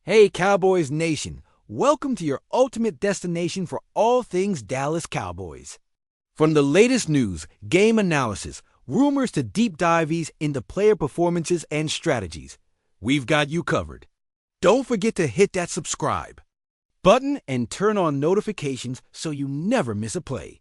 Hey Cowboys Nation, welcome to your ultimate destination for all things Dallas Cowboys. From the latest news, game analysis, rumors to deep dives into player performances and strategies, we've got you covered. Don't forget to hit that subscribe button and turn on notifications so you never miss a play.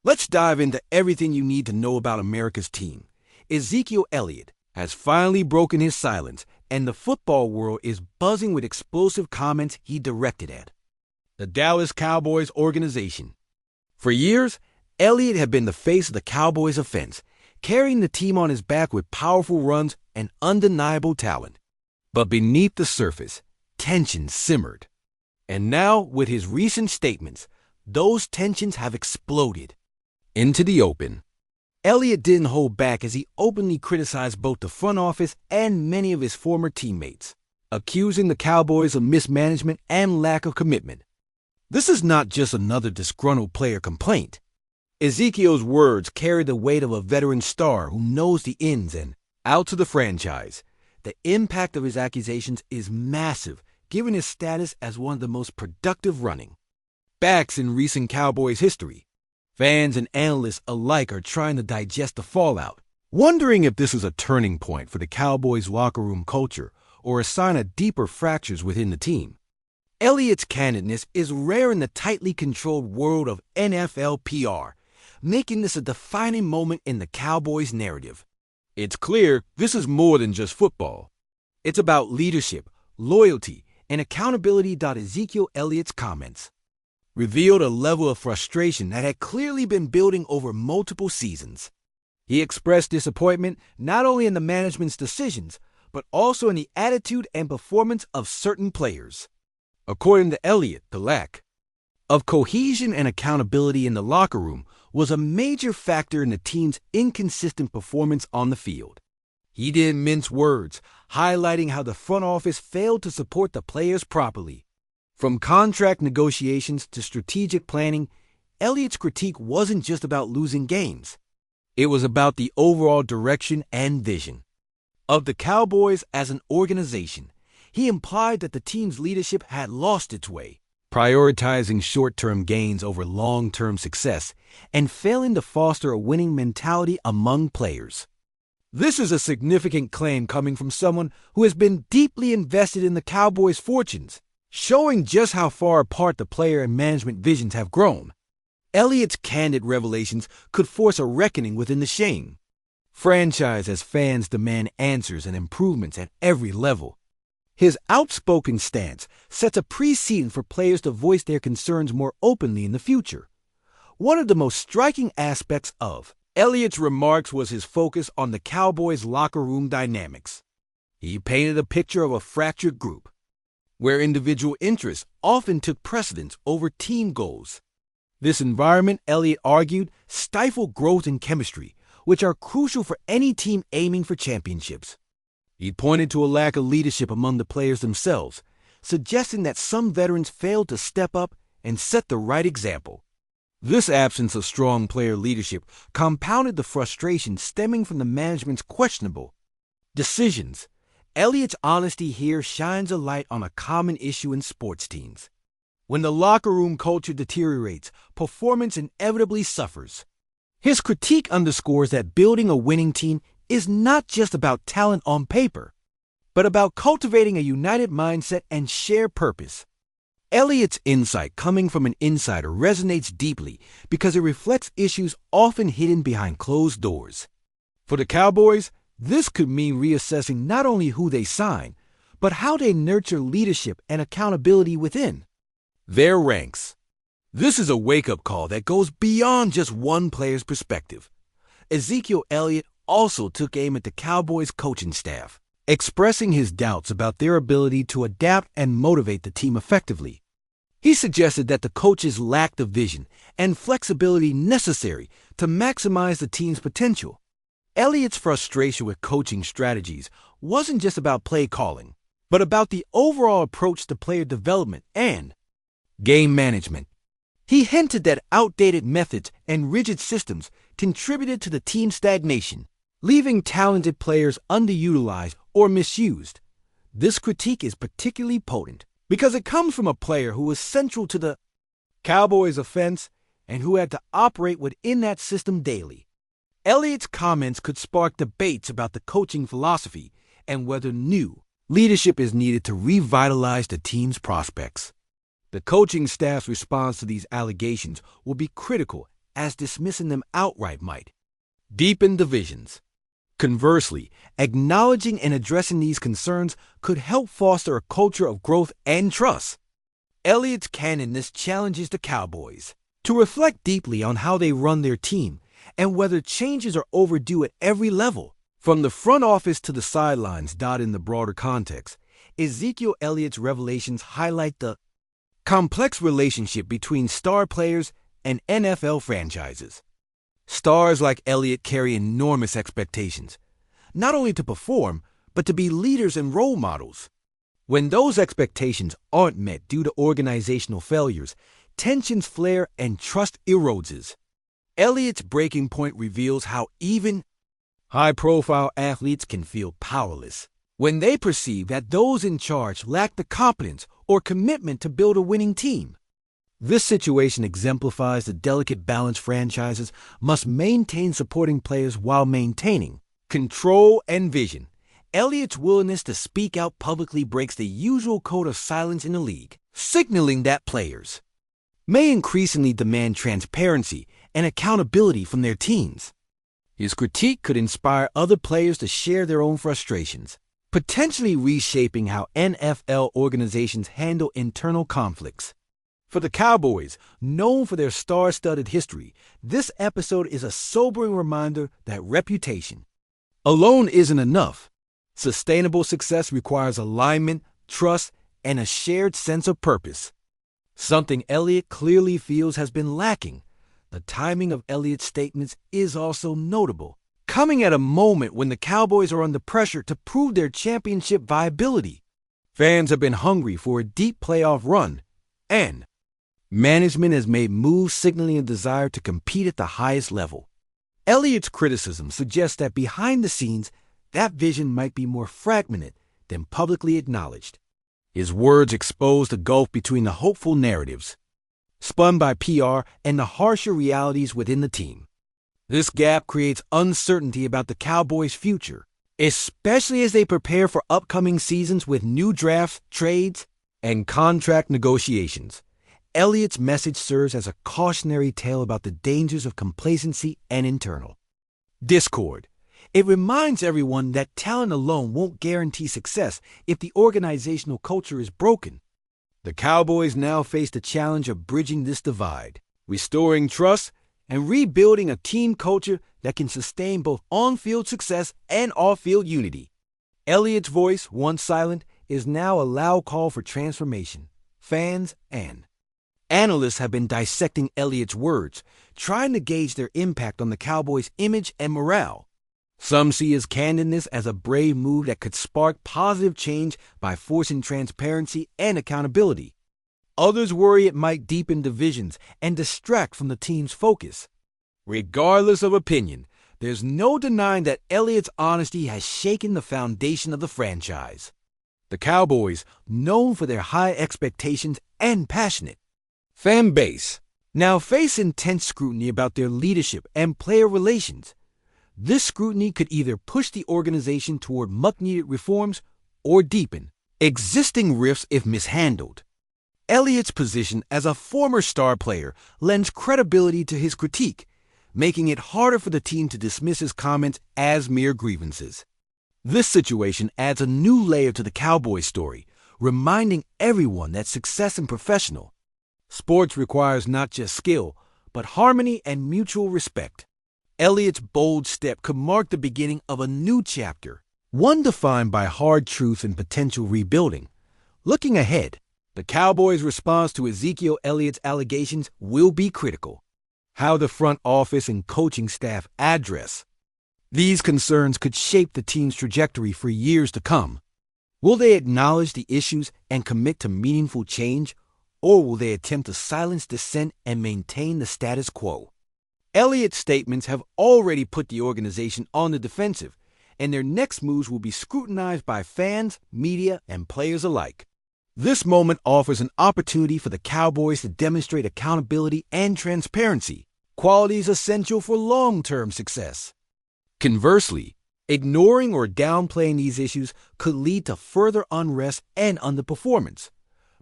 Let's dive into everything you need to know about America's team. Ezekiel Elliott has finally broken his silence, and the football world is buzzing with explosive comments he directed at the Dallas Cowboys organization. For years, Elliott had been the face of the Cowboys offense, carrying the team on his back with powerful runs and undeniable talent. But beneath the surface, tensions simmered. And now, with his recent statements, those tensions have exploded into the open. Elliott didn't hold back as he openly criticized both the front office and many of his former teammates, accusing the Cowboys of mismanagement and lack of commitment. This is not just another disgruntled player complaint. Ezekiel's words carry the weight of a veteran star who knows the ins and outs of the franchise. The impact of his accusations is massive, given his status as one of the most productive running backs in recent Cowboys history. Fans and analysts alike are trying to digest the fallout, wondering if this is a turning point for the Cowboys' locker room culture or a sign of deeper fractures within the team. Elliott's candidness is rare in the tightly controlled world of NFL PR, making this a defining moment in the Cowboys' narrative. It's clear this is more than just football. It's about leadership, loyalty, and accountability. Ezekiel Elliott's comments revealed a level of frustration that had clearly been building over multiple seasons. He expressed disappointment not only in the management's decisions, but also in the attitude and performance of certain players. According to Elliott, the lack of cohesion and accountability in the locker room was a major factor in the team's inconsistent performance on the field. He didn't mince words, highlighting how the front office failed to support the players properly. From contract negotiations to strategic planning, Elliott's critique wasn't just about losing games. It was about the overall direction and vision of the Cowboys as an organization. He implied that the team's leadership had lost its way, prioritizing short-term gains over long-term success and failing to foster a winning mentality among players. This is a significant claim coming from someone who has been deeply invested in the Cowboys' fortunes, showing just how far apart the player and management visions have grown. Elliott's candid revelations could force a reckoning within the Shane franchise as fans demand answers and improvements at every level. His outspoken stance sets a precedent for players to voice their concerns more openly in the future. One of the most striking aspects of Elliott's remarks was his focus on the Cowboys' locker room dynamics. He painted a picture of a fractured group, where individual interests often took precedence over team goals. This environment, Elliott argued, stifled growth and chemistry, which are crucial for any team aiming for championships. He pointed to a lack of leadership among the players themselves, suggesting that some veterans failed to step up and set the right example. This absence of strong player leadership compounded the frustration stemming from the management's questionable decisions. Elliott's honesty here shines a light on a common issue in sports teams. When the locker room culture deteriorates, performance inevitably suffers. His critique underscores that building a winning team is not just about talent on paper, but about cultivating a united mindset and shared purpose. Elliott's insight coming from an insider resonates deeply because it reflects issues often hidden behind closed doors. For the Cowboys, this could mean reassessing not only who they sign, but how they nurture leadership and accountability within their ranks. This is a wake-up call that goes beyond just one player's perspective. Ezekiel Elliott also took aim at the Cowboys' coaching staff, expressing his doubts about their ability to adapt and motivate the team effectively. He suggested that the coaches lacked the vision and flexibility necessary to maximize the team's potential. Elliott's frustration with coaching strategies wasn't just about play calling, but about the overall approach to player development and game management. He hinted that outdated methods and rigid systems contributed to the team's stagnation, leaving talented players underutilized or misused. This critique is particularly potent because it comes from a player who was central to the Cowboys' offense and who had to operate within that system daily. Elliott's comments could spark debates about the coaching philosophy and whether new leadership is needed to revitalize the team's prospects. The coaching staff's response to these allegations will be critical, as dismissing them outright might deepen divisions. Conversely, acknowledging and addressing these concerns could help foster a culture of growth and trust. Elliott's candidness challenges the Cowboys to reflect deeply on how they run their team and whether changes are overdue at every level, from the front office to the sidelines. In the broader context, Ezekiel Elliott's revelations highlight the complex relationship between star players and NFL franchises. Stars like Elliott carry enormous expectations, not only to perform, but to be leaders and role models. When those expectations aren't met due to organizational failures, tensions flare and trust erodes. Elliott's breaking point reveals how even high-profile athletes can feel powerless when they perceive that those in charge lack the competence or commitment to build a winning team. This situation exemplifies the delicate balance franchises must maintain, supporting players while maintaining control and vision. Elliott's willingness to speak out publicly breaks the usual code of silence in the league, signaling that players may increasingly demand transparency and accountability from their teams. His critique could inspire other players to share their own frustrations, potentially reshaping how NFL organizations handle internal conflicts. For the Cowboys, known for their star-studded history, this episode is a sobering reminder that reputation alone isn't enough. Sustainable success requires alignment, trust, and a shared sense of purpose, something Elliott clearly feels has been lacking. The timing of Elliott's statements is also notable, coming at a moment when the Cowboys are under pressure to prove their championship viability. Fans have been hungry for a deep playoff run, and management has made moves signaling a desire to compete at the highest level. Elliott's criticism suggests that behind the scenes, that vision might be more fragmented than publicly acknowledged. His words expose the gulf between the hopeful narratives spun by PR and the harsher realities within the team. This gap creates uncertainty about the Cowboys' future, especially as they prepare for upcoming seasons with new drafts, trades, and contract negotiations. Elliott's message serves as a cautionary tale about the dangers of complacency and internal discord. It reminds everyone that talent alone won't guarantee success if the organizational culture is broken. The Cowboys now face the challenge of bridging this divide, restoring trust, and rebuilding a team culture that can sustain both on-field success and off-field unity. Elliott's voice, once silent, is now a loud call for transformation. Fans and analysts have been dissecting Elliott's words, trying to gauge their impact on the Cowboys' image and morale. Some see his candidness as a brave move that could spark positive change by forcing transparency and accountability. Others worry it might deepen divisions and distract from the team's focus. Regardless of opinion, there's no denying that Elliott's honesty has shaken the foundation of the franchise. The Cowboys, known for their high expectations and passionate fan base, now face intense scrutiny about their leadership and player relations. This scrutiny could either push the organization toward much-needed reforms or deepen existing rifts if mishandled. Elliott's position as a former star player lends credibility to his critique, making it harder for the team to dismiss his comments as mere grievances. This situation adds a new layer to the Cowboys story, reminding everyone that success in professional sports requires not just skill, but harmony and mutual respect. Elliott's bold step could mark the beginning of a new chapter, one defined by hard truth and potential rebuilding. Looking ahead, the Cowboys' response to Ezekiel Elliott's allegations will be critical. How the front office and coaching staff address these concerns could shape the team's trajectory for years to come. Will they acknowledge the issues and commit to meaningful change, or will they attempt to silence dissent and maintain the status quo? Elliott's statements have already put the organization on the defensive, and their next moves will be scrutinized by fans, media, and players alike. This moment offers an opportunity for the Cowboys to demonstrate accountability and transparency, qualities essential for long-term success. Conversely, ignoring or downplaying these issues could lead to further unrest and underperformance.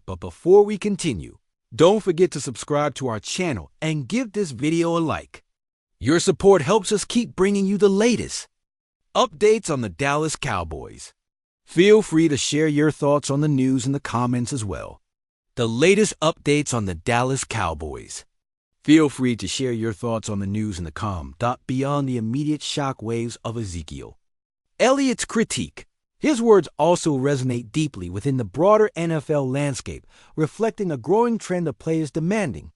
But before we continue, don't forget to subscribe to our channel and give this video a like. Your support helps us keep bringing you the latest updates on the Dallas Cowboys. Feel free to share your thoughts on the news in the comments as well. The latest updates on the Dallas Cowboys. Feel free to share your thoughts on the news in the beyond the immediate shock waves of Ezekiel Elliott's critique. His words also resonate deeply within the broader NFL landscape, reflecting a growing trend of players demanding.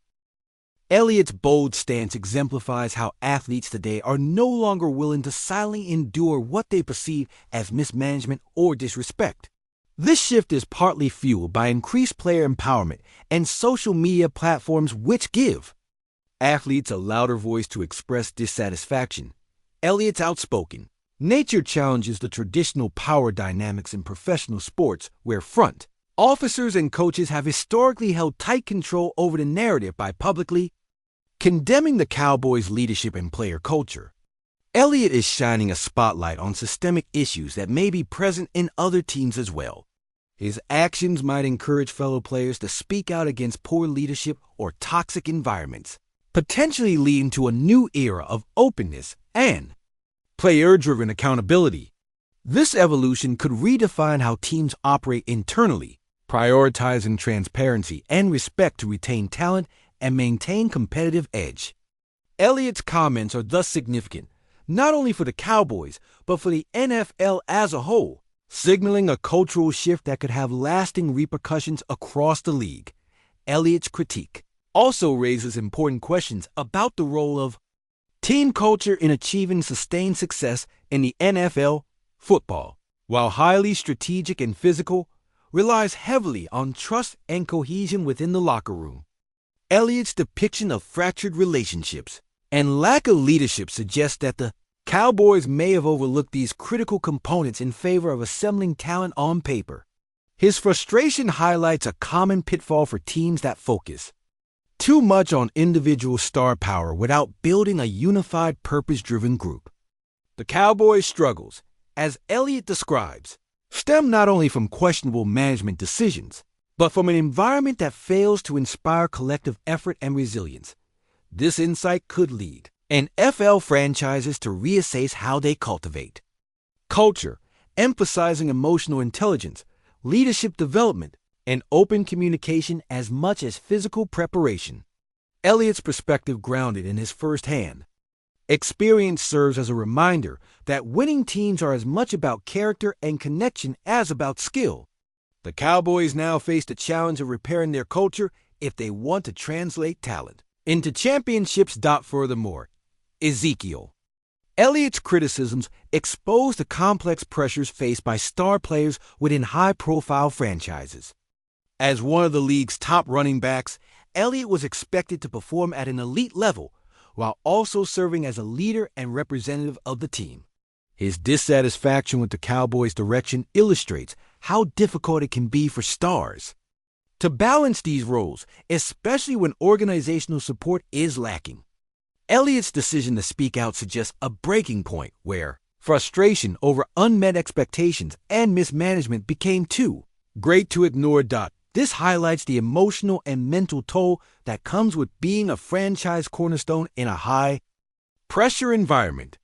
Elliott's bold stance exemplifies how athletes today are no longer willing to silently endure what they perceive as mismanagement or disrespect. This shift is partly fueled by increased player empowerment and social media platforms which give athletes a louder voice to express dissatisfaction. Elliott's outspoken nature challenges the traditional power dynamics in professional sports where front officers and coaches have historically held tight control over the narrative by publicly condemning the Cowboys' leadership and player culture. Elliott is shining a spotlight on systemic issues that may be present in other teams as well. His actions might encourage fellow players to speak out against poor leadership or toxic environments, potentially leading to a new era of openness and player-driven accountability. This evolution could redefine how teams operate internally, prioritizing transparency and respect to retain talent and maintain competitive edge. Elliott's comments are thus significant, not only for the Cowboys, but for the NFL as a whole, signaling a cultural shift that could have lasting repercussions across the league. Elliott's critique also raises important questions about the role of team culture in achieving sustained success in the NFL. Football, while highly strategic and physical, relies heavily on trust and cohesion within the locker room. Elliott's depiction of fractured relationships and lack of leadership suggests that the Cowboys may have overlooked these critical components in favor of assembling talent on paper. His frustration highlights a common pitfall for teams that focus too much on individual star power without building a unified, purpose-driven group. The Cowboys' struggles, as Elliott describes, stem not only from questionable management decisions, but from an environment that fails to inspire collective effort and resilience. This insight could lead NFL franchises to reassess how they cultivate culture, emphasizing emotional intelligence, leadership development, and open communication as much as physical preparation. Elliott's perspective, grounded in his firsthand experience, serves as a reminder that winning teams are as much about character and connection as about skill. The Cowboys now face the challenge of repairing their culture if they want to translate talent into championships. Furthermore, Ezekiel Elliott's criticisms expose the complex pressures faced by star players within high-profile franchises. As one of the league's top running backs, Elliott was expected to perform at an elite level while also serving as a leader and representative of the team. His dissatisfaction with the Cowboys' direction illustrates how difficult it can be for stars to balance these roles, especially when organizational support is lacking. Elliott's decision to speak out suggests a breaking point where frustration over unmet expectations and mismanagement became too great to ignore. This highlights the emotional and mental toll that comes with being a franchise cornerstone in a high-pressure environment.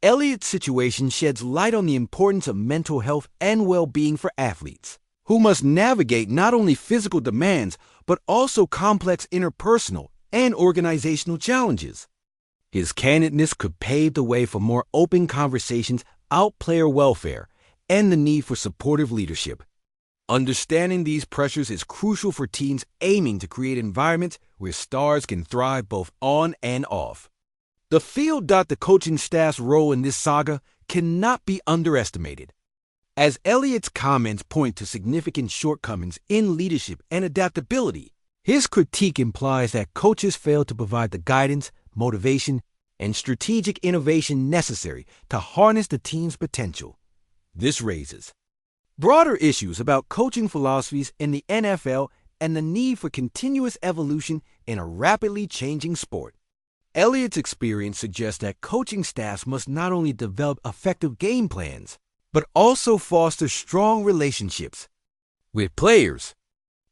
Elliott's situation sheds light on the importance of mental health and well-being for athletes, who must navigate not only physical demands, but also complex interpersonal and organizational challenges. His candidness could pave the way for more open conversations about player welfare and the need for supportive leadership. Understanding these pressures is crucial for teams aiming to create environments where stars can thrive both on and off the field. The coaching staff's role in this saga cannot be underestimated, as Elliott's comments point to significant shortcomings in leadership and adaptability. His critique implies that coaches fail to provide the guidance, motivation, and strategic innovation necessary to harness the team's potential. This raises broader issues about coaching philosophies in the NFL and the need for continuous evolution in a rapidly changing sport. Elliott's experience suggests that coaching staffs must not only develop effective game plans, but also foster strong relationships with players,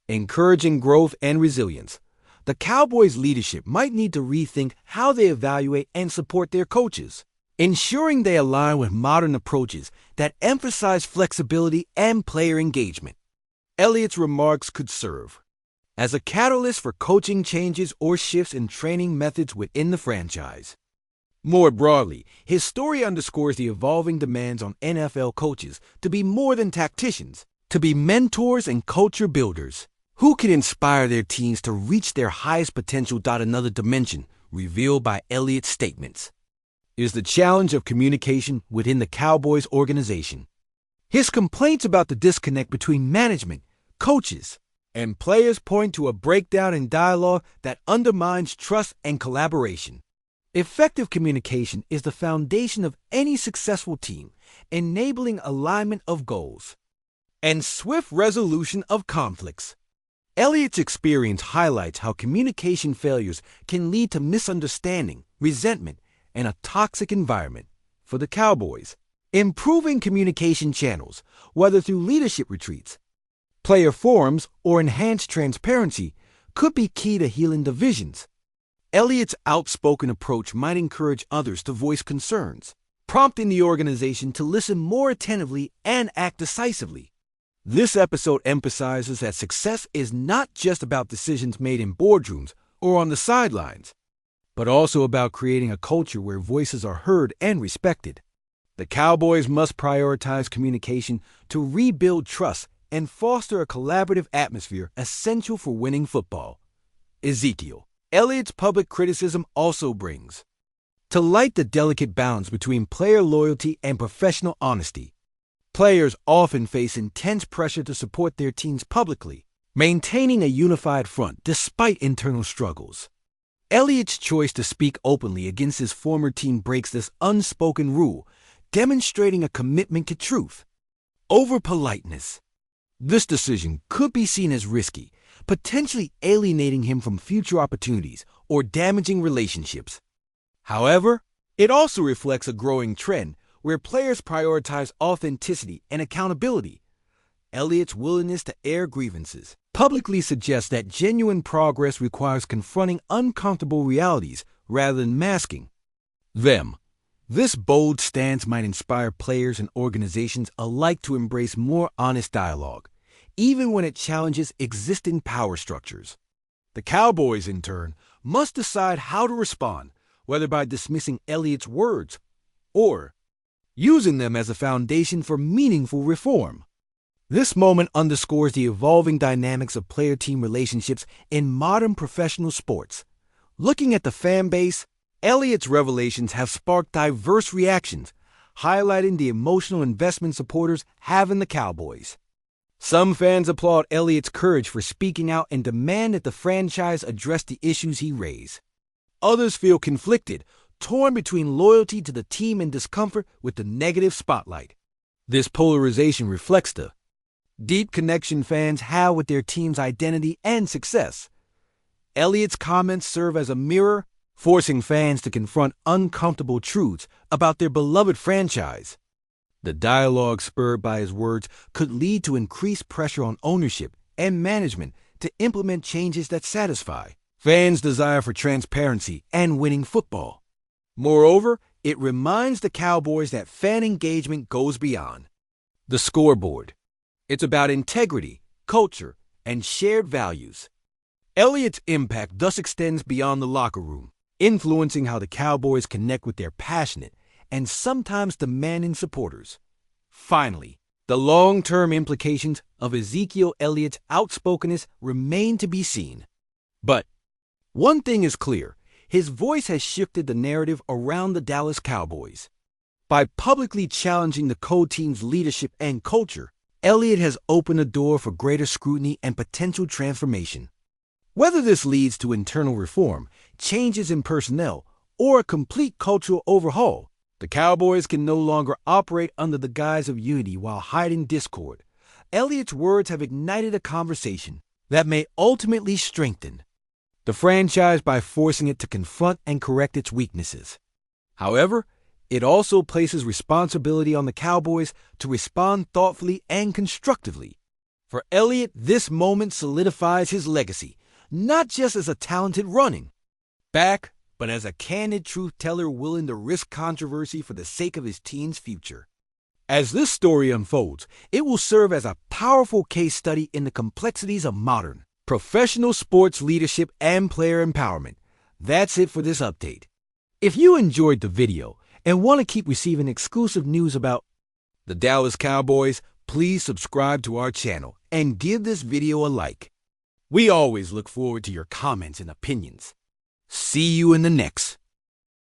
encouraging growth and resilience. The Cowboys' leadership might need to rethink how they evaluate and support their coaches, ensuring they align with modern approaches that emphasize flexibility and player engagement. Elliott's remarks could serve as a catalyst for coaching changes or shifts in training methods within the franchise. More broadly, his story underscores the evolving demands on NFL coaches to be more than tacticians, to be mentors and culture builders who can inspire their teams to reach their highest potential. Another dimension revealed by Elliott's statements is the challenge of communication within the Cowboys organization. His complaints about the disconnect between management, coaches, and players point to a breakdown in dialogue that undermines trust and collaboration. Effective communication is the foundation of any successful team, enabling alignment of goals and swift resolution of conflicts. Elliott's experience highlights how communication failures can lead to misunderstanding, resentment, and a toxic environment. For the Cowboys, improving communication channels, whether through leadership retreats, player forums, or enhanced transparency, could be key to healing divisions. Elliott's outspoken approach might encourage others to voice concerns, prompting the organization to listen more attentively and act decisively. This episode emphasizes that success is not just about decisions made in boardrooms or on the sidelines, but also about creating a culture where voices are heard and respected. The Cowboys must prioritize communication to rebuild trust and foster a collaborative atmosphere essential for winning football. Ezekiel Elliott's public criticism also brings to light the delicate balance between player loyalty and professional honesty. Players often face intense pressure to support their teams publicly, maintaining a unified front despite internal struggles. Elliott's choice to speak openly against his former team breaks this unspoken rule, demonstrating a commitment to truth over politeness. This decision could be seen as risky, potentially alienating him from future opportunities or damaging relationships. However, it also reflects a growing trend where players prioritize authenticity and accountability. Elliott's willingness to air grievances publicly suggests that genuine progress requires confronting uncomfortable realities rather than masking them. This bold stance might inspire players and organizations alike to embrace more honest dialogue, even when it challenges existing power structures. The Cowboys, in turn, must decide how to respond, whether by dismissing Elliott's words or using them as a foundation for meaningful reform. This moment underscores the evolving dynamics of player-team relationships in modern professional sports. Looking at the fan base, Elliott's revelations have sparked diverse reactions, highlighting the emotional investment supporters have in the Cowboys. Some fans applaud Elliott's courage for speaking out and demand that the franchise address the issues he raised. Others feel conflicted, torn between loyalty to the team and discomfort with the negative spotlight. This polarization reflects the deep connection fans have with their team's identity and success. Elliott's comments serve as a mirror, forcing fans to confront uncomfortable truths about their beloved franchise. The dialogue spurred by his words could lead to increased pressure on ownership and management to implement changes that satisfy fans' desire for transparency and winning football. Moreover, it reminds the Cowboys that fan engagement goes beyond the scoreboard. It's about integrity, culture, and shared values. Elliott's impact thus extends beyond the locker room, influencing how the Cowboys connect with their passionate and sometimes demanding supporters. Finally, the long-term implications of Ezekiel Elliott's outspokenness remain to be seen. But one thing is clear, his voice has shifted the narrative around the Dallas Cowboys. By publicly challenging the co-team's leadership and culture, Elliott has opened the door for greater scrutiny and potential transformation. Whether this leads to internal reform, changes in personnel, or a complete cultural overhaul. The Cowboys can no longer operate under the guise of unity while hiding discord. Elliott's words have ignited a conversation that may ultimately strengthen the franchise by forcing it to confront and correct its weaknesses. However, it also places responsibility on the Cowboys to respond thoughtfully and constructively. For Elliott, this moment solidifies his legacy, not just as a talented running back, but as a candid truth-teller willing to risk controversy for the sake of his team's future. As this story unfolds, it will serve as a powerful case study in the complexities of modern, professional sports leadership and player empowerment. That's it for this update. If you enjoyed the video and want to keep receiving exclusive news about the Dallas Cowboys, please subscribe to our channel and give this video a like. We always look forward to your comments and opinions. See you in the next